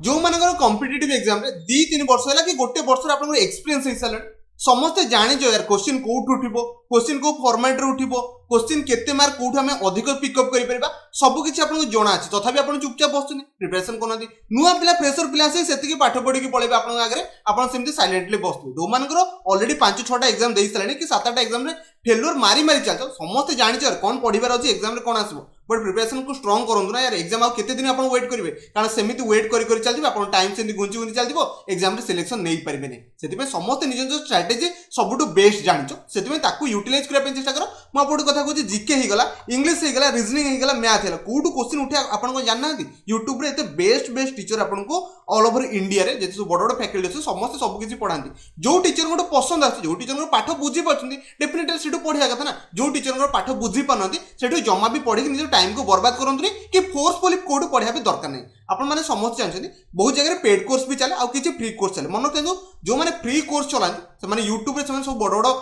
जो मानकर competitive exam रे 2-3 वर्ष है कि गोटे वर्ष आपन एक्सपीरियंस हो सारे समस्ते जानी यार क्वेश्चन कोठ उठिबो क्वेश्चन को फॉर्मेट रे उठिबो क्वेश्चन केते मार्क कोठ हमें अधिक पिकअप करि परबा सब किछि आपन जणा अछि तथापि आपन चुपचाप बसुनी प्रिपरेशन कोनादी नुआ पिला फ्रेशर पिला से सेति पाठ पढि के पळेबे आपन आगरे आपन सेमति साइलेंटली बसतु जो मानकर ऑलरेडी 5-6टा एग्जाम देई सलानी कि 7-8टा एग्जाम रे फेल्योर मारी मारी चलतो समस्ते जानि यार कोन पढिबार अछि एग्जाम रे कोन आसबो बट प्रिपरेशन को स्ट्रांग करंतु ना यार एग्जाम आ केते दिन आपन वेट करिवे कारण सेमिति वेट करि करि चलदिबो आपन टाइम सेमति गुंजी गुंजी चलदिबो एग्जाम रे सिलेक्शन नै परिबे नै सेति पे समस्त निज निज स्ट्रेटजी सबटु बेस्ट जानिचो सेति पे ताकू यूटिलाइज करै पे चेष्टा करो म आपन कथा कहूची जीके ही गला इंग्लिश ही गला रीजनिंग ही गला मैथ हैला कोडु क्वेश्चन उठे आपन को जानना नांती YouTube रे एते बेस्ट बेस्ट टीचर आपन को ऑल ओवर इंडिया रे जेते बड़ बड़ फैकल्टी अछि समस्त सब किछि पढांती जो टीचर को पसंद आछि जो टीचर को पाठ बुझी पछंती डेफिनेटली सेटु पढिया कथा ना जो टीचर को पाठ बुझी पानंती सेटु जमा भी पढि निज टाइम को बर्बाद करंतुनी कि फोर्सफुली कोड पढिया भी दरकार नै आपण माने समस्त जानछथि बहुत जगह पेड कोर्स भी चले आ किछि फ्री कोर्स चले मन रखियो जो माने फ्री कोर्स चलांती से माने YouTube रे सब बड़ बड़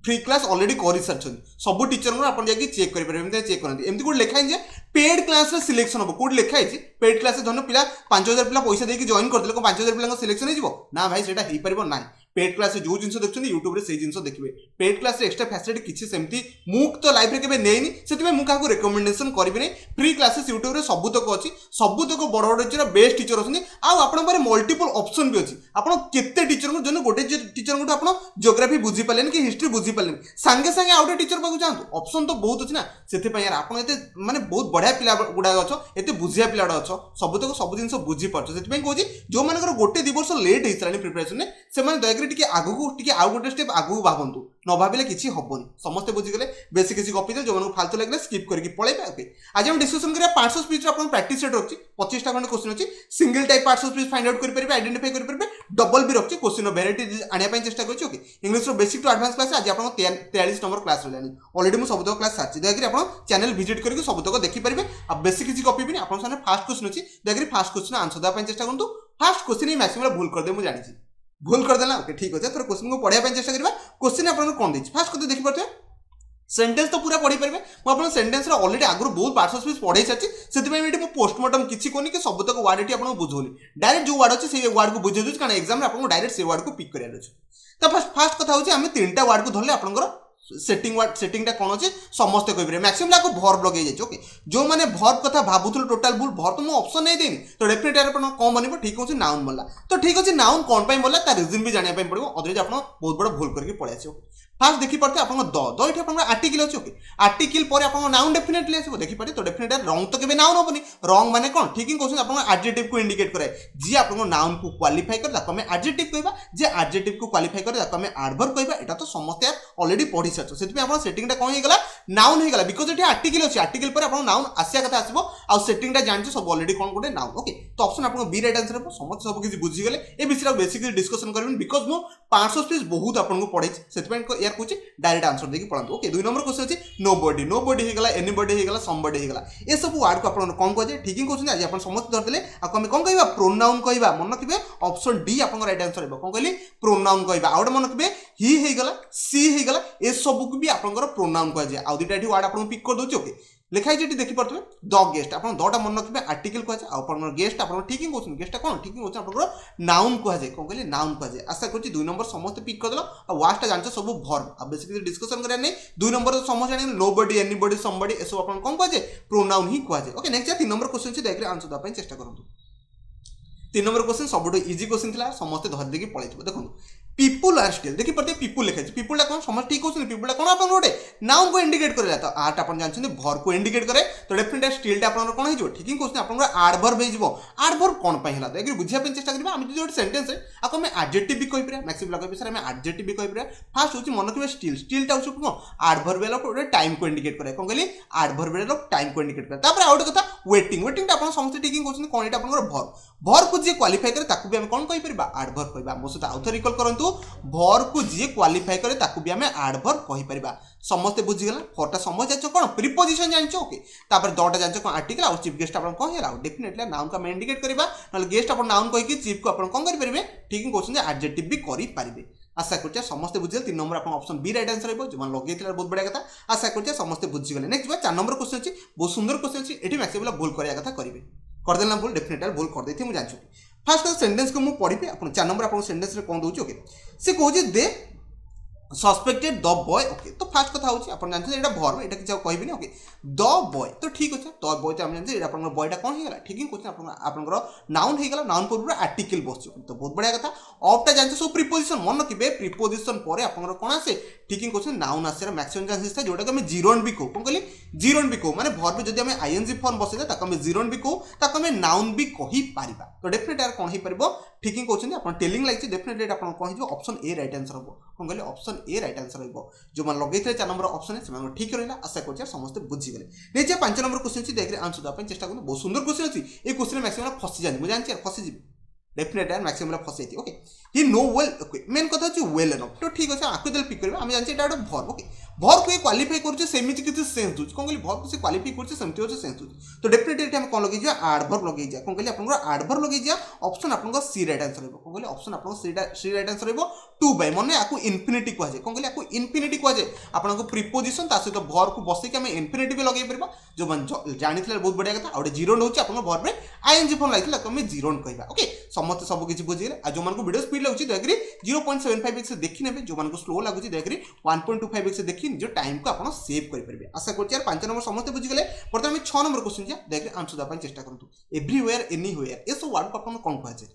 फ्री क्लास ऑलरेडी कर सारी सब टीचर को आप चेक करेंगे चेक करते एमती गोटे लिखाई जे पेड क्लास रे सिलेक्शन हम कौट लिखाई पेड क्लास धन पिला 5000 पिला पैसा देके जॉइन करते 5000 पिला सिलेक्शन हो ना भाई सेटा हो पार ना पेड क्लास जो जिन देखते यूट्यूब से जिन देखिए पेड क्लास एक्सट्रा फैसिलिटी किसी सेमती मुक्त लाइफ रे केबे नेनी सेति में मुका को रिकमेंडेशन करबे नै फ्री क्लासेस यूट्यूब रे सबुतक अछि सबुतक बड़ बड़ टीचर बेस्ट टीचर अछनी आ आपन पारे मल्टीपल ऑप्शन भी अछि आपन केते टीचर को जने गोटे टीचर को आपन ज्योग्राफी बुझी पालेन कि हिस्ट्री बुझी पालेन संगे संगे आउटे टीचर पाकु जांतु ऑप्शन तो बहुत अछि ना सेति पय यार आपन एते माने बहुत बढ़िया पिला गुडा अछ एते बुझिया पिला अछ सबुतक सब जिंस बुझी परछ सेति पय कहूची जो मानकर गोटे 2 वर्ष लेट हेसरानी प्रिपरेशन ने से माने दया टिके आगु टिके आउ गोटे स्टेप आगु भाबंतु न भाबिले किछि हबोनी समस्त बुझी गले बेसी किछि कॉपी दे जो मन फालतू लागले स्किप करके पळेबे ओके आज हम डिस्कशन करिया 500 स्पीच रे अपन प्रैक्टिस सेट रखछि 25 टा खंड क्वेश्चन अछि single type 500 speech find out करि परबे आइडेंटिफाई करि परबे डबल भी रखछि क्वेश्चन वेराइटी आनिया पय चेष्टा करछि ओके इंग्लिश रो बेसिक टू एडवांस क्लास आज अपन 43 नंबर क्लास रहलानी ऑलरेडी मु सबतक क्लास साची दया करी अपन चैनल विजिट करके सबतक देखि परबे अब बेसी किछि कॉपी भी अपन सामने फास्ट क्वेश्चन अछि दया करी फास्ट क्वेश्चन आंसर दा पय चेष्टा करंतु फास्ट क्वेश्चन ही मैक्सिमम भूल कर दे मु जानि छी भूल कर देना ओके ठीक अछि थोर क्वेश्चन को पढिया पय चेष्टा करबा क्वेश्चन आपन कोन दै छी फास्ट को देखि परते सेंटेंस तो पूरा पढ़ी पारे मु आपन सेंटेंस रे ऑलरेडी आगु बहुत 500 स्पीच पढ़ाई साची सेति पय एटी मु पोस्टमार्टम किछि कोनी के सब तक वर्ड एटी आपन बुझोली डायरेक्ट जो वर्ड अछि से वर्ड को बुझे दोछ कारण एग्जाम रे आपन डायरेक्ट से वर्ड को पिक करिया अछि त फर्स्ट कथा होछि हम तीनटा वर्ड को धरले आपनकर सेटिंग टा कोन अछि समस्त कहि पारे मैक्सिमम लाको वर्ब लगे जाय ओके जो माने वर्ब कथा भाबुथुल टोटल भूल वर्ब तो मु ऑप्शन नै देनी तो डेफिनेटली आपन कोन बनिबो ठीक होछि नाउन बोलला तो ठीक होछि नाउन कोन पय बोलला ता रीजन भी जानिया पय पड़िबो अदरवाइज आपन बहुत बड़ भूल करके पळै अछि ओके फास्ट देखि पड़ते आपन द इठी आपन आर्टिकल अछि ओके आर्टिकल पर आपन नाउन डेफिनेटली आसीबो देखि पड़े तो डेफिनेटली रॉन्ग तो केबे नाउन होबनी रॉन्ग माने कोन ठीकिंग क्वेश्चन आपन एडजेक्टिव को इंडिकेट करे जी आपन नाउन को क्वालिफाई कर ताको हमें एडजेक्टिव कहबा जे एडजेक्टिव को क्वालिफाई करे ताको हमें एडवर्ब कहबा एटा तो समस्त यार ऑलरेडी पढि सचो सेति पे आपन सेटिंग टा कोन हे गला नाउन हे गला बिकॉज़ एठी आर्टिकल अछि आर्टिकल पर आपन नाउन आसिया कथा आसीबो आ सेटिंग टा जानछु सब ऑलरेडी कोन गोटे नाउन ओके तो ऑप्शन आपन बी राइट आंसर हो समस्त सब किछि बुझि गेले ए विषय बेसिकली डिस्कशन करबिन बिकॉज़ मो 500 स्पीच बहुत आपन को पढै सेति पे यार कुछ डायरेक्ट आंसर देखि पढंतु ओके 2 नंबर क्वेश्चन अछि नोबडी हे गला एनीबॉडी हे गला समबडी हे गला ए सब वर्ड को आपन कोन कहजे ठीकिंग क्वेश्चन आज आपन समस्त धर देले आ हम कोन कहबा प्रोनाउन कहबा मन रखिबे ऑप्शन डी आपन राइट आंसर हेबो कोन कहली प्रोनाउन कहबा आउट मन रखिबे ही हे गला सी हे गला ए सब को भी आपनकर प्रोनाउन कहजे आ दुटा एठी वर्ड आपन पिक कर दोछि ओके लिखाई जेटी देखि परतबे द गेस्ट आपन दटा मन रखिबे आर्टिकल कहजे आ आपन गेस्ट आपन ठीकिंग क्वेश्चन गेस्ट कोन ठीकिंग क्वेश्चन आपन नाउन कहजे कोन कहली नाउन कहजे आशा करछि 2 नंबर समस्त पिक कर देलो आ वास्ट जानछ सब वर्ब आ बेसिकली डिस्कशन करे नै 2 नंबर समस्त जानि नोबडी एनीबॉडी समबडी ए सब आपन कोन कहजे प्रोनाउन ही कहजे ओके नेक्स्ट 3 नंबर क्वेश्चन छी देखले आंसर द पय चेष्टा करंतु 3 नंबर क्वेश्चन सबटो इजी क्वेश्चन थिला समस्त धर देकी पळैथिबो देखंतु पीपल आर स्टिल देखि पड़ते पीपल लिखा पीपल टा कोन समझ ठीक होछ पीपल टा कोन आपन गोटे नाउन को इंडिकेट करेला तो आर्ट आपन जानछन वर्ब को इंडिकेट करे तो डेफिनेटली स्टिल टा आपन कोन हिजो ठीक क्वेश्चन आपन एडवर्ब हे जिवो एडवर्ब कोन पय हला देखि बुझिया पे चेष्टा करबा हम जो सेंटेंस है आको हम एडजेक्टिव भी कहि परया मैक्सिमम लगा पे सर हम एडजेक्टिव भी कहि परया फर्स्ट होची मन के स्टिल टा होची कोन एडवर्ब वेलो को टाइम को इंडिकेट करे कोन कहली एडवर्ब वेलो टाइम को इंडिकेट करे तापर आउट कथा वेटिंग टा आपन समस्त ठीक क्वेश्चन कोन एटा आपन वर्ब को जे क्वालिफाई करे ताकू भी हम कोन कहि परबा एडवर्ब कहबा मो सता आउथ रिकॉल करंतु वर्ब को जी क्वालिफाई करे ताकू भी हमें एडवर्ब कहि परबा समस्त बुझी गला फोटा समझ जाचो कोन प्रीपोजिशन जानचो ओके तापर दटा जानचो कोन आर्टिकल आ चीफ गेस्ट आपन कोन हेला डेफिनेटली नाउन का मैं इंडिकेट करबा नल गेस्ट आपन नाउन कहि कि चीफ को आपन कोन करि परबे ठीक क्वेश्चन एडजेक्टिव भी करि परबे आशा करछे समस्त बुझिल 3 नंबर आपन ऑप्शन बी राइट आंसर हेबो जमान लगेथिला बहुत बडा कथा आशा करछे समस्त बुझी गले नेक्स्ट 4 नंबर क्वेश्चन अछि बहुत सुंदर क्वेश्चन अछि एठी मैक्सिमम भूल करिया कथा करिवे कर देला भूल डेफिनेटली भूल कर देथि मु जानछु फास्ट सेंटेंस को मुझे पढ़ी आप 4 नंबर आप सेंटेंस कौन दूसरी ओके से कहे दे सस्पेक्टेड द बॉय ओके तो फास्ट कथा होची अपन जानते एटा वर्ब एटा कि कहबिनी ओके द बॉय तो ठीक अछि द बॉय तो हम जानते एटा अपन बॉयटा कोन हेगला ठीक हि क्वेश्चन अपन नाउन हेगला नाउन पूर्व आर्टिकल बसछ तो बहुत बढ़िया कथा ऑफटा जानते सब प्रीपोजिशन मन रखिबे प्रीपोजिशन परे अपन कोन आसे ठीक हि क्वेश्चन नाउन आसे मैक्सिमम चांसेस था जोटा हम जीरोन भी को कोन कहली जीरोन भी को माने वर्ब जदी हम आईएनजी फॉर्म बसैले ताको हम जीरोन भी को ताको हम नाउन भी कहि पारिबा तो डेफिनेटली यार कोन हि परबो ठीक हि क्वेश्चन अपन टेलिंग लाइक डेफिनेटली अपन कोन हिजो ऑप्शन ए राइट आंसर हो कोन कहली ऑप्शन ए राइट आंसर हो जो मान लगे 4 नंबर ऑप्शन है ठीक रहा आशा कर समस्त बुझीगले नहीं 5 नंबर क्वेश्चन अच्छी देख आंसर देवाई चेस्ट कर बहुत सुंदर क्वेश्चन अच्छी ये क्वेश्चन मैक्सिमम फसी जाए मुझे जानची फसी डेफिनेटली मैक्सिमम फसी ओके ही नो वेल ओके मेन कथा होची वेल एनफ तो ठीक अछि आकु देल पिक करबा हम जानची एटा वर्ब ओके वर्ब को क्वालिफाई करछ सेमिति किछि सेंस दुछ कोन कहली वर्ब को से क्वालिफाई करछ सेमिति होछ सेंस दुछ तो डेफिनेटली एटा हम कोन लगे जा एडवर्ब लगे जा कोन कहली आपन एडवर्ब लगे जा ऑप्शन आपन सी राइट आंसर होबो कोन कहली ऑप्शन आपन सी राइट आंसर होबो टू बाय माने आकु इन्फिनिटी को जाय कोन कहली आकु इन्फिनिटी को जाय आपन को प्रीपोजिशन ता सहित वर्ब को बसै के हम इन्फिनिटी भी लगे परबा जो मन जानिथिले बहुत बढ़िया कथा और जीरो होची आपन वर्ब रे आईएनजी फॉर्म लागिला तो हम जीरो कहबा ओके समस्त सब किछि बुझिले आ जो मन को वीडियो स्पीड लागुची देखरी 0.75x से देखि नेबे जो मन को स्लो लागुची देखरी 1.25x से देखि निज टाइम को आपन सेव करि परबे आशा करछि यार 5 नंबर समस्त बुझि गेले प्रथम 6 नंबर क्वेश्चन जा देखरी आंसर दा चेष्टा करंतु एवरीवेयर एनीवेयर ए सब वर्ड को आपन कोन कहै छै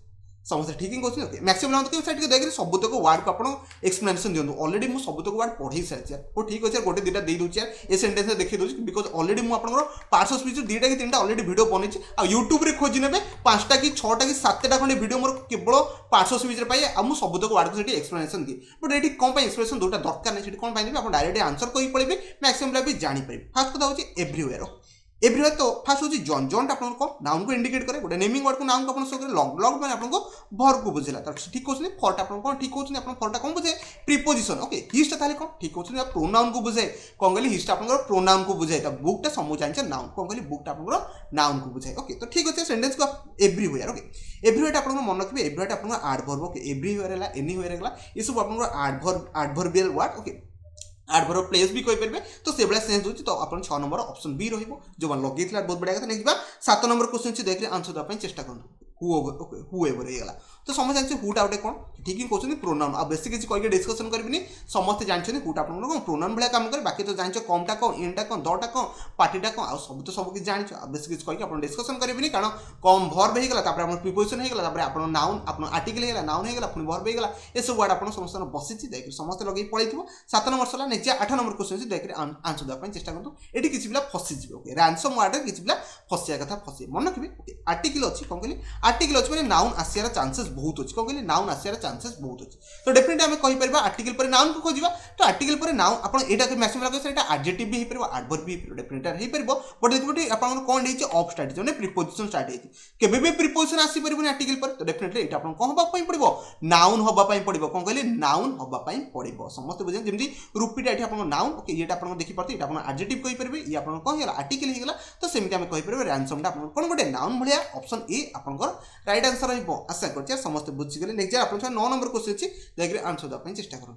समस्त ठीक हि क्वेश्चन ओके मैक्सिमम लाउंड के साइड के देखरी सबतक वर्ड को आपन एक्सप्लेनेशन दियंतु ऑलरेडी मु सबतक वर्ड पढै सारि यार ओ ठीक अछि गोटे दिटा दे दोछि यार ए सेंटेंस देखि दोछि बिकॉज़ ऑलरेडी मु आपन पार्ट्स ऑफ स्पीच दिटा कि तीनटा ऑलरेडी वीडियो बनै छै आ YouTube रे खोजि नेबे 5टा कि 6टा कि 7टा खंडे वीडियो मोर केवल पार्ट्स ऑफ स्पीच रे पाए आ मु सबतक वर्ड को सेठी एक्सप्लेनेशन दि बट एठी कोन पाए एक्सप्लेनेशन दोटा दरकार नै सेठी कोन पाए नेबे आपन डायरेक्ट आंसर कहि पड़िबे मैक्सिमम ला भी जानि पाइबे फर्स्ट कथा होछि एवरीवेयर एवरीवेयर तो फर्स्ट होची जॉन जॉन आपन को नाउन को इंडिकेट करे गोटे नेमिंग वर्ड को नाउन को आपन सो करे लॉन्ग लॉन्ग माने आपन को वर्ब को बुझिला त ठीक होछनी फॉर्ट आपन को ठीक होछनी आपन फॉर्ट कोन बुझे प्रीपोजिशन ओके हिस्ट ताले कोन ठीक होछनी आप प्रोनाउन को बुझे कोन गली हिस्ट आपन को प्रोनाउन को बुझे त बुक ता समझ जानचे नाउन कोन गली बुक ता आपन को नाउन को बुझे ओके तो ठीक होछे सेंटेंस को एवरीवेयर ओके एवरीवेयर आपन को मन रखबे एवरीवेयर आपन को एडवर्ब ओके एवरीवेयर हला एनीवेयर हला ये सब आपन को adverbial word okay adverb place भी कहि परबे तो से बला सेंस होची तो अपन 6 नंबर ऑप्शन बी रहिबो जो मन लगेतला बहुत बढ़िया कथा नेक्स्ट बा 7 नंबर क्वेश्चन छी देखले आंसर द पई चेष्टा करन हुएवर हेगला तो समझ जानछे हुटा आउटे कोन ठीक ही क्वेश्चन प्रोनाउन आ बेसिक किछि कहि के डिस्कशन करबिनी समस्त जानछे हुटा आपन को प्रोनाउन भले काम करे बाकी तो जानछो कमटा को इनटा को दटा को पार्टीटा को आ सब किछि जानछो आ बेसिक किछि कहि के आपन डिस्कशन करबिनी कारण कम वर्ब हेगला तापर आपन प्रीपोजिशन हेगला तापर आपन नाउन आपन आर्टिकल हेगला नाउन हेगला अपन वर्ब हेगला ए सब वर्ड आपन समस्त बसिछि देख समस्त लगै पळैथिबो 7 नंबर सला नेक्स्ट 8 नंबर क्वेश्चन छी देख आंसर द पई चेष्टा करतो एठी किछि बिला फसि जिवो ओके रैंसम वर्ड रे किछि बिला फसिया कथा फसि मन रखिबे ओके आर्टिकल अछि कोन कहली आर्टिकल अछि माने नाउन आसियार चांसेस बहुत अछि कोन कहली नाउन आसियार चांसेस बहुत अछि तो डेफिनेटली हम कहि परबा आर्टिकल पर नाउन को खोजिबा तो आर्टिकल पर नाउन आपण एटा के मैक्सिमम लगे सेटा एडजेक्टिव भी हे परबो एडवर्ब भी डेफिनेटली हे परबो बट देखबोटी आपण कोन हेछि ऑफ स्टार्ट माने प्रीपोजिशन स्टार्ट हेछि केबे भी प्रीपोजिशन आसी परबो आर्टिकल पर तो डेफिनेटली एटा आपण कोन होबा पई पड़िबो नाउन होबा पई पड़िबो कोन कहली नाउन होबा पई पड़िबो समस्त बुझे जेमति रूपीट एठी आपण नाउन ओके एटा आपण देखि परते एटा आपण एडजेक्टिव कहि परबे ई आपण कोन हेला आर्टिकल हे गेला तो सेमिति हम कहि परबे रैंसमटा आपण कोन गोटे नाउन भलिया ऑप्शन ए आपण राइट आंसर रहइबो आशा करछि समस्त बुझि गेले नेक्स्ट आपण 9 नंबर क्वेश्चन छी देखरे आंसर द पई चेष्टा करू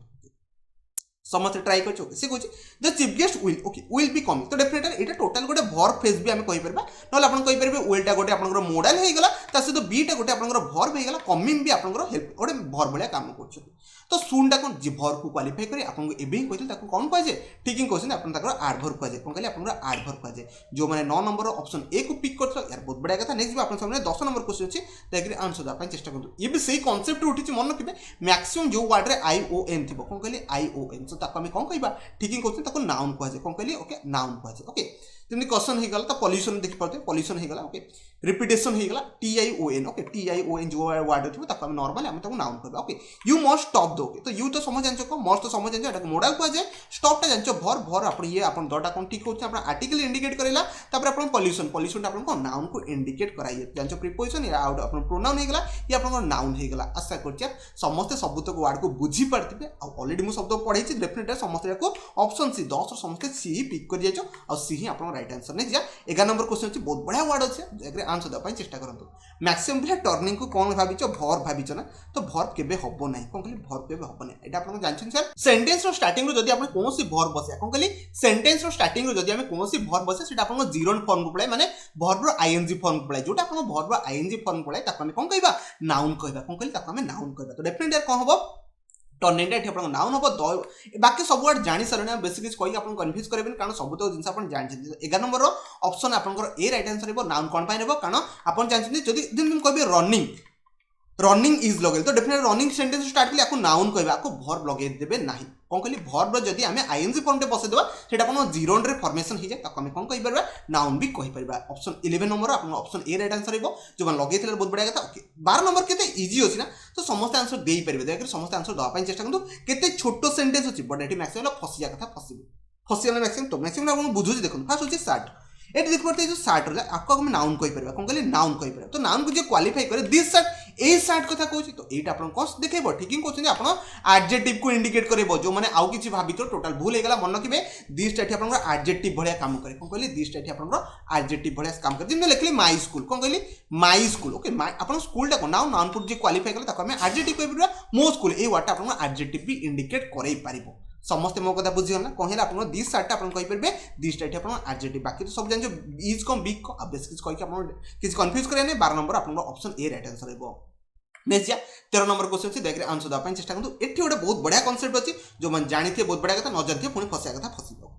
समस्त ट्राई कर ओके से कहछि the chief guest will be coming तो डेफिनेटली एटा टोटल गोटे वर्ब फ्रेज भी हम कहि परबा नले आपण कहि परबे विल टा गोटे आपण मॉडल हे गेला ता से तो बी टा गोटे आपण वर्ब हे गेला कमिंग भी आपण हेल्प गोटे वर्ब भलिया काम करछ तो सुन टा कोन जे वर्ब को क्वालिफाई करी आपण को एबे कहितल ताको कोन कहै छै ठीक हि क्वेश्चन आपण ताको एडवर्ब कहै छै कोन कहले आपण एडवर्ब कहै छै जो माने 9 नंबर ऑप्शन ए को पिक करछ यार बहुत बढ़िया कथा नेक्स्ट भी आपण सामने 10 नंबर क्वेश्चन छी देखि आंसर द पई चेष्टा करु ये भी सही कांसेप्ट उठी छी मन रखिबे मैक्सिमम जो वर्ड रे आई ओ एन थिबो कोन कहले आई ओ एन तो ताको हम कोन कहबा ठीक हि क्वेश्चन ताको नाउन कहै छै कोन कहली ओके नाउन कहै छै ओके जेमनी क्वेश्चन हे गला त पॉल्यूशन देखि परते पॉल्यूशन हे गला ओके रिपीटेशन हे गला T I O N okay T I O N जो वर्ड थिबो ताको हम नॉर्मली हम ताको नाउन कहबा ओके यू मस्ट स्टॉप दो ओके तो यू तो समझ जानछो को मस्ट तो समझ जानछो एटा मॉडल कहै छै स्टॉप टा जानछो भर आपण ये आपण दटा कोन ठीक होछ आपण आर्टिकल इंडिकेट करेला तापर आपण पॉल्यूशन आपण को नाउन को इंडिकेट कराइए जानछो प्रीपोजिशन या आउट आपण प्रोनाउन हे गला या आपण नाउन हे गला आशा करछि समस्त सबतक वर्ड को बुझी पारथिबे आ ऑलरेडी मु शब्द पढै छी डेफिनेटली समस्त को ऑप्शन सी 10 समस्त सी ही पिक कर जाइछो आ सी ही आपण राइट आंसर नै जा 11 नंबर क्वेश्चन अछि बहुत बढ़िया वर्ड अछि एकरे आंसर देवा चेष्टा करंतु मैक्सिमम पिला टर्निंग को कौन भाबिचो भर भाबिचो ना तो भर केबे हबो नाही कोन कहली भर केबे हबो नाही एटा आपन जानछन सर सेंटेंस रो स्टार्टिंग रो जदी आपन कोनोसी भर बसे कोन कहली सेंटेंस रो स्टार्टिंग रो जदी हम कोनोसी भर बसे सेटा आपन जीरो फॉर्म को पळे माने भर रो आईएनजी फॉर्म को पळे जोटा आपन भर रो आईएनजी फॉर्म को पळे ताको हम कोन कहबा नाउन कहबा कोन कहली ताको हम नाउन कहबा तो डेफिनेटली कोन हबो टर्निंग एठी आपन नाउन हबो बाकी सब वर्ड जानि सरने बेसिकली कहि आपन कंफ्यूज करबेन कारण सब तो जिंस आपन जानछि 11 नंबर रो ऑप्शन आपन ए राइट आंसर हेबो नाउन कोन पाइ नेबो कारण आपन जानछि जदी दिन कहबे रनिंग इज लगे तो डेफिनेटली रनिंग सेंटेंस स्टार्ट कले आपको नाउन कहबा आपको वर्ब लगे देबे नाही कोन कहली वर्ब जदी हमें आईएनजी फॉर्म टे बसे देबा सेटा अपन जीरो रे फॉर्मेशन हि जाय ताको हम कोन कहि परबा नाउन भी कहि परबा ऑप्शन 11 नंबर अपन ऑप्शन ए राइट आंसर हेबो जो मन लगे थिले बहुत बढ़िया कथा ओके 12 नंबर केते इजी होछि ना तो समस्त आंसर देई परबे देखि समस्त आंसर दवा पई चेष्टा करंतु केते छोटो सेंटेंस होछि बट एठी मैक्सिमम फसिया कथा फसिया मैक्सिमम अपन बुझुछि देखो फर्स्ट होछि स्टार्ट एट देख पड़ते जो शार्ट होला आपको हम नाउन कहि परबा कोन कहली नाउन कहि परबा तो नाउन को जे क्वालिफाई करे दिस शार्ट ए शार्ट कथा कहूची तो एटा आपन कोस देखेबो ठीक इन कहउछन आपन एडजेक्टिव को इंडिकेट करबो जो माने आउ किछि भाबी तो टोटल भूल हे गेला मन रखिबे दिस टाइट आपन एडजेक्टिव भलिया काम करे कोन कहली दिस टाइट आपन एडजेक्टिव भलिया काम करे जिमे लिखली माय स्कूल कोन कहली माय स्कूल ओके माय आपन स्कूल टा को नाउन पुट जे क्वालिफाई करे ताको हम एडजेक्टिव कहि परबा मो स्कूल ए वर्ड आपन एडजेक्टिव भी इंडिकेट करई पारिबो समस्त मो कथा बुझी ना कहले आपन दिस शार्ट आपन कहि परबे दिस टाइट आपन एडजेक्टिव बाकी तो सब जान जो इज कम बिग को अब बेसिक कहि के आपन किछ कंफ्यूज करे नै 12 नंबर आपन ऑप्शन ए राइट आंसर हेबो नेक्स्ट 13 नंबर क्वेश्चन छी देखरे आंसर दा पई चेष्टा करंतु एठी ओडे बहुत बढ़िया कांसेप्ट अछि जो मन जानिथे बहुत बढ़िया कथा न जानथे पुनी फसिया कथा फसिबो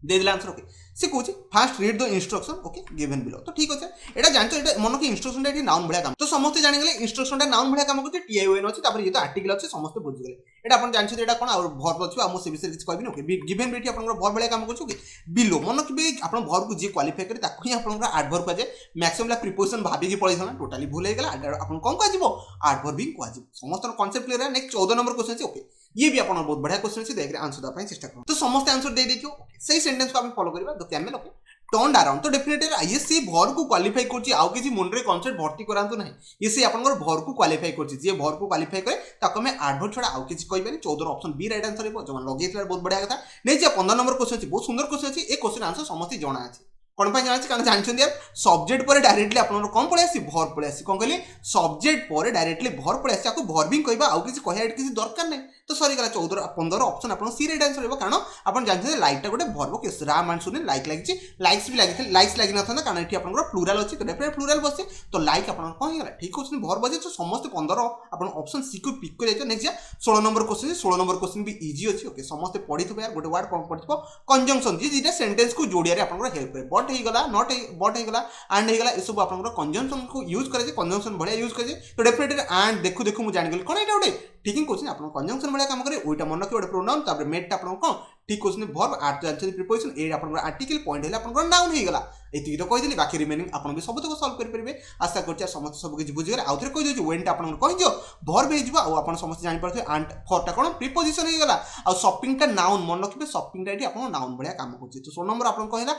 दे दिला आंसर ओके से कहूँ fast read the instruction okay given below तो ठीक अच्छे एटा जानते एटा मन के इंस्ट्रक्शन एठी नाउन भलिया काम तो समस्त जानि गेले इंस्ट्रक्शन टा नाउन भलिया काम करते टीआईओएन अछि तापर ये तो आर्टिकल अछि समस्त बुझ गेले एटा अपन जानछे एटा कोन और वर्ब अछि आ मो से विषय किछ कहबिन ओके गिवन बेटी अपन वर्ब भलिया काम करछु ओके बिलो मन के अपन वर्ब को जे क्वालिफाई करे ताकू ही अपन एडवर्ब का जे मैक्सिमम ला प्रीपोजिशन भाबी की पळि छना टोटली भूल हे गेला अपन कोन कह जिवो एडवर्ब भी कह जिवो समस्त कांसेप्ट क्लियर है नेक्स्ट 14 नंबर क्वेश्चन अछि ओके ये भी अपन बहुत बढ़िया क्वेश्चन अछि देखरे आंसर दा पई चेष्टा करू तो समस्त आंसर दे देखियो सही सेंटेंस को हम फॉलो करबा तो कैमल ओके टर्न अराउंड तो डेफिनेटली आईएससी भर को क्वालिफाई करछि आउ किछि मुंडरे कांसेप्ट भर्ती करांतु नाही इसे आपनकर भर को क्वालिफाई करछि जे भर को क्वालिफाई करे ताको में एडवर्ब छोड़ा आउ किछि कहबेनी 14 ऑप्शन बी राइट आंसर हेबो जमा लगेतला बहुत बढ़िया कथा नै जे 15 नंबर क्वेश्चन अछि बहुत सुंदर क्वेश्चन अछि ए क्वेश्चन आंसर समस्त जणा अछि कोन पय जानि कारण जानछन यार सब्जेक्ट पर डायरेक्टली आपन कोन पळे आसी भर पळे आसी कोन कहली सब्जेक्ट पर डायरेक्टली भर पळे आसी आको भर भी कहबा आउ किछि कहया किछि दरकार नै तो सॉरी गला 14 15 ऑप्शन आपन सी राइट आंसर हेबो कारण आपन जानछन लाइक टा गोटे भर्ब के राम मान सुने लाइक लागिछि लाइक्स भी लागिथे लाइक्स लागि नथन कारण एठी आपन प्लुरल अछि तो डेफिनेटली प्लुरल बसे तो लाइक आपन कोन गला ठीक होछन भर्ब बजे तो समस्त 15 आपन ऑप्शन सी को पिक कर जाइतो नेक्स्ट 16 नंबर क्वेश्चन भी इजी अछि ओके समस्त पढिथबे यार गोटे वर्ड कोन पढिथबो कंजंक्शन जी जेटा सेंटेंस को जोड़िया रे आपन हेल्प करे बट हे गला नॉट बट हे गला एंड हे गला ए सब आपन कंजंक्शन को यूज करे कंजंक्शन बढ़िया यूज करे तो डेफिनेटली एंड देखु देखु मु जानि गेल कोन एटा ओटे ठीक इन क्वेश्चन आपन कंजंक्शन बढ़िया काम करे ओइटा मन के ओटे प्रोनाउन तापर मेट टा आपन कोन ठीक क्वेश्चन वर्ब आर्ट जानछन प्रीपोजिशन ए आपन आर्टिकल पॉइंट हेला आपन नाउन हे गला एति तो कहि देली बाकी रिमेनिंग आपन भी सब तक सॉल्व कर परबे आशा करछि समस्त सब किछ बुझि गेले आउथरे कहि दोछि व्हेन टा आपन कहि जो वर्ब हे जिवो आ आपन समस्त जानि परथे एंड फॉर टा कोन प्रीपोजिशन हे गला आ शॉपिंग टा नाउन मन रखिबे शॉपिंग टा एटी आपन नाउन बढ़िया काम करछि तो 16 नंबर आपन कहिला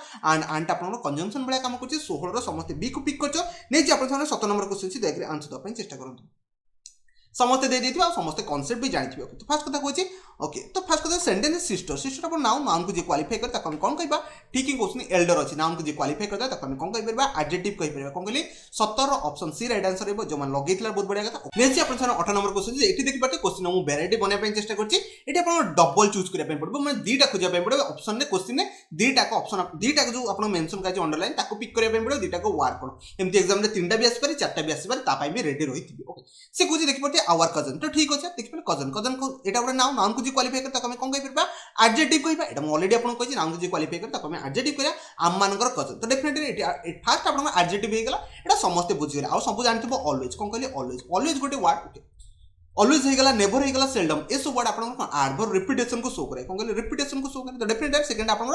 एंड आपन कंजंक्शन बढ़िया काम करछि 16 रो समस्त बी को पिक करछो नै जे आपन 17 नंबर क्वेश्चन छी देखरे आंसर द पय चेष्टा करंतु समस्त दे देथिबा समस्त कांसेप्ट भी जानिथिबे ओके तो फर्स्ट कथा कहछि ओके तो फर्स्ट कथा सेंटेंस सिस्टर अपन नाउन को जे क्वालिफाई कर ताको हम कोन कहबा ठीक इन क्वेश्चन एल्डर अछि नाउन को जे क्वालिफाई करता ताको हम कोन कहि परबा एडजेक्टिव कहि परबा कोन कहली 17 ऑप्शन सी राइट आंसर हेबो जो मन लगेथिला बहुत बढ़िया कथा नेक्स्ट अपन 18 नंबर क्वेश्चन जे एठी देखि पाते क्वेश्चन हम वेराइटी बने पय चेष्टा करछि एठी अपन डबल चूज करिया पय पड़बो माने दीटा खोजिया पय पड़बो ऑप्शन ने क्वेश्चन ने दीटा को ऑप्शन दीटा को जो अपन मेंशन काजे अंडरलाइन ताको पिक करिया पय पड़बो दीटा को वार कोन एमती एग्जाम रे तीनटा भी आसी पारे चारटा भी आसी पारे ता पय भी रेडी रहिथिबे ओके से खोजि देखि पड़ते आवर कजन तो ठीक अछि देखि पड़े कजन को एटा गोटे नाउन को जे क्वालिफाई कर ताको हम कोन कहि परबा एडजेक्टिव कहिबा एटा ऑलरेडी अपन कहि नाउन को जे क्वालिफाई कर ताको हम एडजेक्टिव करिया आम मानकर कजन तो डेफिनेटली फर्स्ट अपन एडजेक्टिव हे गेला एटा समस्त बुझि गेला आ सब जानथिबो ऑलवेज कोन कहली ऑलवेज गोटे वर्ड ओके ऑलवेज हे गेला नेवर हे गेला सेल्डम ए सब वर्ड अपन एडवर्ब रिपीटेशन को शो करे कोन कहली रिपीटेशन को शो करे तो डेफिनेटली सेकंड अपन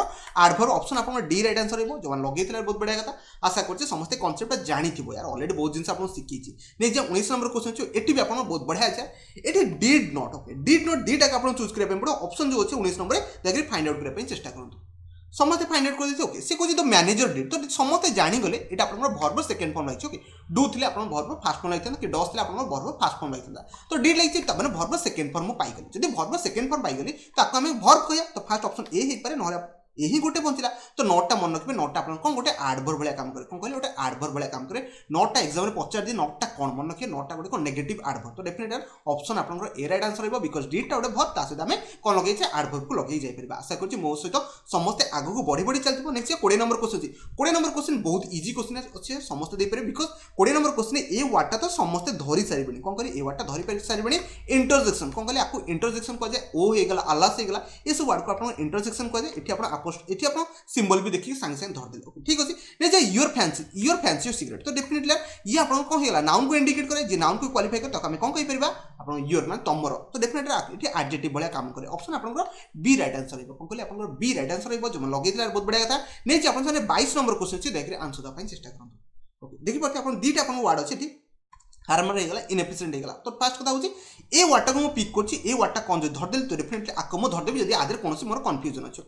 एडवर्ब ऑप्शन अपन डी राइट आंसर हेबो जवन लगेथिला बहुत बढ़िया कथा आशा करछि समस्त कांसेप्ट जानिथिबो यार ऑलरेडी बहुत जिंस अपन सिखिछि नै जे 19 नंबर क्वेश्चन छ एटी भी अपन बहुत बढ़िया छै एटी did not okay did not डी टाक अपन चूज करे पड़ो ऑप्शन जो अछि 19 नंबर देखि फाइंड आउट करे पय चेष्टा करंतु समस्त फाइंड आउट कर देते ओके से कोजी तो मैनेजर डिड तो समस्त जानि गले एटा अपन वर्ब सेकंड फॉर्म लाइछ ओके डू थिले अपन वर्ब फर्स्ट फॉर्म लाइछ कि डस थिले अपन वर्ब फर्स्ट फॉर्म लाइछ तो डिड लाइछ त माने वर्ब सेकंड फॉर्म पाई गले जदी वर्ब सेकंड फॉर्म पाई गले ताको हम वर्ब कहया तो फर्स्ट ऑप्शन ए हे पारे नहले यही गोटे बंचिला तो नोटा मन रखिए नोटा आप गोटे आडभर भाया काम करे कौन कहले गोटे आडभर भाया काम करे नोटा एग्जाम में पचार दिए नोटा कौन मन रखिए नोटा गोटे नेगेटिव आडभर तो डेफिनेटली ऑप्शन आपन ए राइट आंसर रहिबो बिकॉज डी टा गोटे भर ता सहित आमे कोन लगे छे आडभर को लगे जाय परिबा आशा करछि मो सहित समस्त आगु को बढ़ी बढ़ी चलतिबो नेक्स्ट 20 नंबर क्वेश्चन अछि 20 नंबर क्वेश्चन बहुत इजी क्वेश्चन अछि समस्त दे पारे बिकॉज 20 नंबर क्वेश्चन ए वाटा तो समस्त धरि सारिबनी कोन करी ए वाटा धरि पारि सारिबनी इंटरसेक्शन कोन कहले आकु इंटरसेक्शन को जे ओ हे गला अल्लाह से गला ये सब वर्ड को आपन इंटरसेक्शन को जे एठी आपन अपोस्ट एठी आपन सिंबल भी देखि संग संग धर देलो ठीक अछि ने जे योर फैंसी सिगरेट तो डेफिनेटली ये आपन कोन हेला नाउन को इंडिकेट करे जे नाउन को क्वालिफाई करे तो हमें कोन कहि परिबा आपन योर माने तमरो तो डेफिनेटली एठी एडजेक्टिव भलिया काम करे ऑप्शन आपन बी राइट आंसर रहइबो कोन कहले आपन बी राइट आंसर रहइबो जो लगे दिला बहुत बढ़िया कथा नै जे आपन साने 22 नंबर क्वेश्चन छी देखि आंसर द पाइन चेष्टा करंतु ओके देखि पड़ते आपन दीटा आपन वर्ड अछि ठीक हार्मर हो गला इनएफिशिएंट हो गला तो फास्ट कथा होची ए वाटा को मो पिक करछि ए वाटा कोन जे धर देल तो डेफिनेटली आकमो धर देबी यदि आदर कोनसी मोर कंफ्यूजन अछि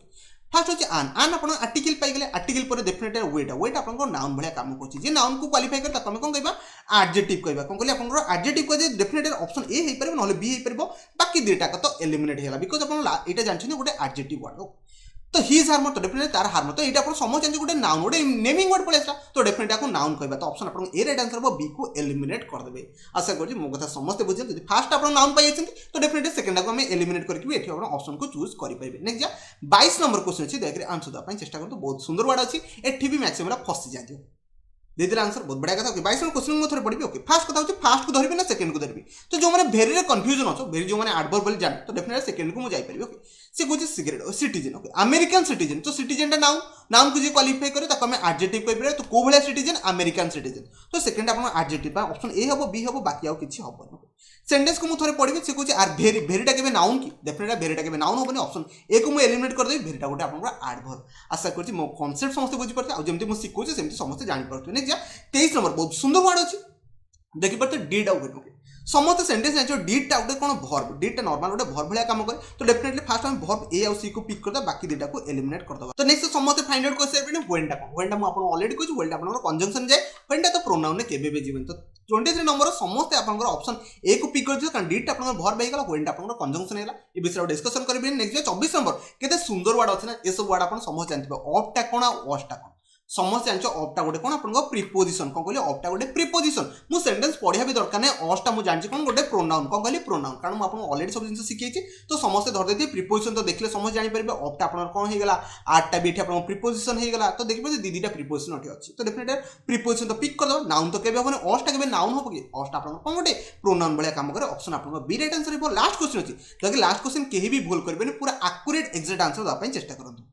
फास्ट होची आन अपन आर्टिकल पाई गेले आर्टिकल पर डेफिनेटली वेट अपन को नाउन भलिया काम करछि जे नाउन को क्वालिफाई कर तमे कोन कहबा एडजेक्टिव कहबा कोन कहले अपन एडजेक्टिव को जे डेफिनेटली ऑप्शन ए हे परबो नले बी हे परबो बाकी दुटा का तो एलिमिनेट हेला बिकॉज़ अपन एटा जानछनी गोटे एडजेक्टिव वर्ड तो हिज हार्मर तो डेफिनेटली तार हार्मर तो एटा अपन समझ जान गोटे नाउन गोटे नेमिंग वर्ड पळेसला तो डेफिनेटली आपन नाउन कहबा तो ऑप्शन आपन ए राइट आंसर बो बी को एलिमिनेट कर देबे आशा करछि मो कथा समस्त बुझे यदि फर्स्ट आपन नाउन पाइ छथि तो डेफिनेटली सेकंड को हम एलिमिनेट करके भी एठी आपन ऑप्शन को चूज करि परिबे नेक्स्ट जा 22 नंबर क्वेश्चन अछि देखरे आंसर द पाइ चेष्टा करतो बहुत सुंदर वर्ड अछि एठी भी मैक्सिमम फसी जादियो दे दिला आंसर बहुत बढ़िया कथा ओके 22 नंबर क्वेश्चन मो थोड़े पढ़बी ओके फर्स्ट कथा होछि फर्स्ट को धरबी ना सेकंड को धरबी तो जो माने भेरी रे कंफ्यूजन हो भेरी जो माने एडवर्ब बोली जान तो डेफिनेटली सेकंड को मो जाई परिबी ओके से कोछि सिगरेट सिटीजन ओके अमेरिकन सिटीजन तो सिटीजन टा नाउन को जे क्वालिफाई करे ताको हम एडजेक्टिव कहि परिबे तो को भलिया सिटीजन अमेरिकन सिटीजन तो सेकंड आपन एडजेक्टिव बा ऑप्शन ए हबो बी हबो बाकी आउ किछि हबो सेंटेंस को मु थोड़े पढ़बी से कोछि आर भेरी भेरीटा केबे नाउन की डेफिनेटली भेरीटा केबे नाउन होबनी ऑप्शन ए को मु एलिमिनेट कर देबी भेरीटा गोटे आपन एडवर्ब आशा करछि मो कांसेप्ट समस्त बुझि परते आ जेमति मु सिखौछि सेमति समस्त जानि परते नेक्स्ट जा 23 नंबर बहुत सुंदर वर्ड अछि देखि परते डीड आउ ओके समस्त सेंटेंस जानिछो डीड टा गोटे कोन वर्ब डीड टा नॉर्मल गोटे वर्ब भलिया काम करे तो डेफिनेटली फर्स्ट हम वर्ब ए और सी को पिक करदा बाकी दुटा को एलिमिनेट कर दबा तो नेक्स्ट समस्त फाइंड आउट कर सेबे व्हेन टा मु आपन ऑलरेडी कहछि व्हेन टा आपन कंजंक्शन जाय व्हेन टा तो प्रोनाउन ने केबे बे जीवन तो 23 नंबर समस्त आपन ऑप्शन ए को पिक कर कारण डीड टा आपन वर्ब हे गला व्हेन टा आपन कंजंक्शन हेला ए विषय डिस्कशन करबे नेक्स्ट 24 नंबर केते सुंदर वर्ड अछि ना ए सब वर्ड आपन समस्त जानथिबे ऑफ टा कोन वॉस टा समस्त जानछ ऑफ टा गोटे कोन आपन प्रीपोजिशन कोन कहले ऑफ टा गोटे प्रीपोजिशन मु सेंटेंस पढिया भी दरकार नै ऑफ टा मु जानछ कोन गोटे प्रोनाउन कोन कहले प्रोनाउन कारण मु आपन ऑलरेडी सब जिंस सिखैछि तो समस्त धर देति प्रीपोजिशन तो देखले समझ जानि परबे ऑफ टा आपन कोन हे गेला आठ टा बेठी आपन प्रीपोजिशन हे गेला तो देखबे जे दीदीटा प्रीपोजिशन अठी अछि तो डेफिनेटली प्रीपोजिशन तो पिक कर दो नाउन तो केबे होने ऑफ टा केबे नाउन होबो कि ऑफ टा आपन कोन गोटे प्रोनाउन बलिया काम करे ऑप्शन आपन बी राइट आंसर हे लास्ट क्वेश्चन अछि ताकि लास्ट क्वेश्चन केही भी भूल करबे पूरा एक्यूरेट एग्जैक्ट आंसर द पई चेष्टा करंतु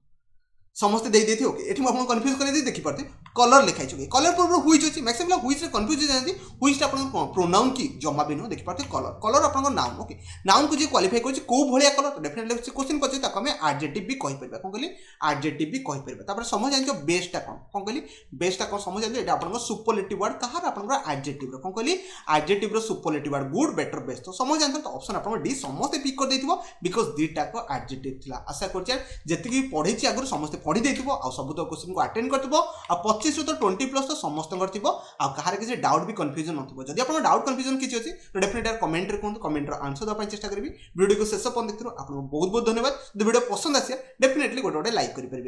समस्त दे देथि ओके एठी म आपन कंफ्यूज कर दे देखि परते कलर लिखाइ छै कलर पर हुइज अछि मैक्सिमम हुइज रे कंफ्यूज जानती हुइज आपन प्रोनाउन की जमा बिनो देखि परते कलर आपन नाउन ओके नाउन को जे क्वालिफाई करछि को भलिया कलर तो डेफिनेटली क्वेश्चन करछि ताको हम एडजेक्टिव भी कहि परबा कोन कहली एडजेक्टिव भी कहि परबा तापर समझ जानछो बेस्ट टा कोन कहली बेस्ट टा कोन समझ जानछो एटा आपन सुपरलेटिव वर्ड कहार आपन एडजेक्टिव रो कोन कहली एडजेक्टिव रो superlative word good better best तो समझ जानछो तो ऑप्शन आपन डी समस्त पिक कर देथिबो बिकॉज़ दीटा को एडजेक्टिव थिला आशा करछि जति पढ़ी छी आगु समस्त पढ़ी देथिबो आ सब तो क्वेश्चन को अटेंड करथिबो आ 25 रो तो 20 प्लस तो समस्त करथिबो आ कहार किसी डाउट भी कंफ्यूजन नथिबो जदि आपन डाउट कंफ्यूजन किछि अछि तो डेफिनेटली कमेंट रे कोन कमेंट रो आंसर द पय चेष्टा करबी वीडियो को शेष पन देखिरो आपन बहुत बहुत धन्यवाद द वीडियो पसंद आसी डेफिनेटली गोटे लाइक करि परबे।